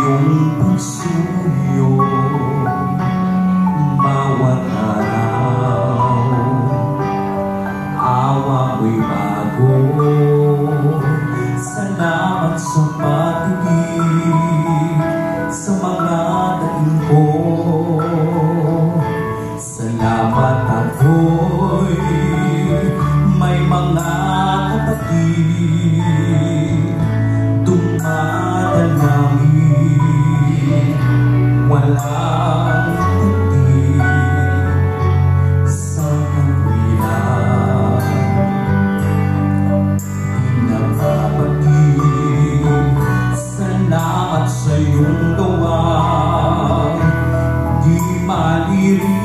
iyong pagsuyo bawat araw. Awa mo'y bago, salamat sa pag-ibig sa mga daing ko. Salamat ako'y may mga kapatid dumadalangin, walang puti sa kanila. Pinapapatid, salamat sa iyong gawang di maliri.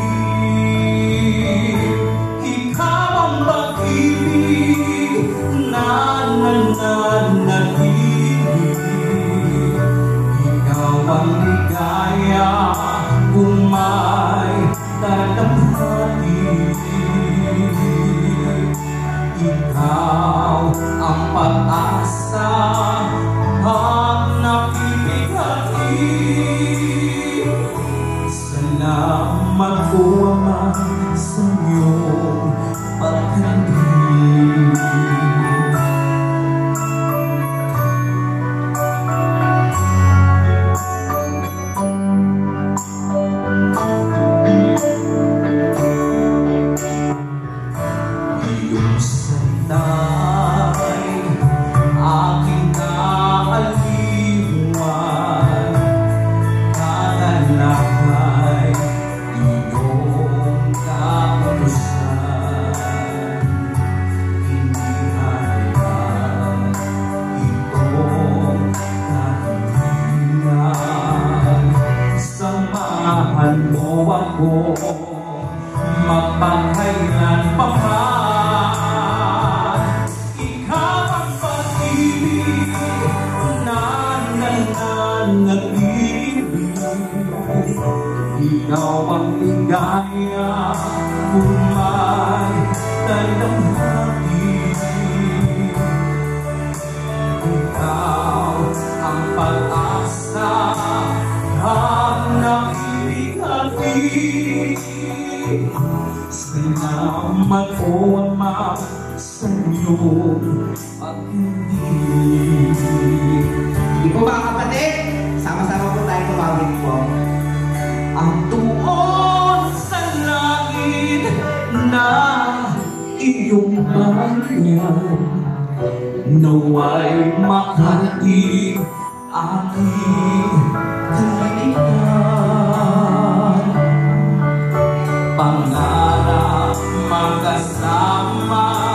Ikaw ang pag-ibig na nananatili. Ikaw ang ligaya kung may tatamhati. Ikaw ang pag-asa at nakibighati. Salamat po, Ama, sa iyong pagkandilig. Iyong salita'y aking kaaliwan, kalalakay iyong kaputusan. Hindi halikan itong kahilingan. Samahan mo ako mapagkailan pa man. Ikaw ang pag-ibig na nananatili. Ikaw ang ligaya kung may talamhati. Ikaw ang pag-asa at nakibighati. Salamat po, Ama, sa iyong pag-ibig. Hindi po mga kapatid, sama-sama po tayo tumawid po. Ang tuon sa langit na iyong bayan, naway makarating aking kaligtasan. Pangarap magkasama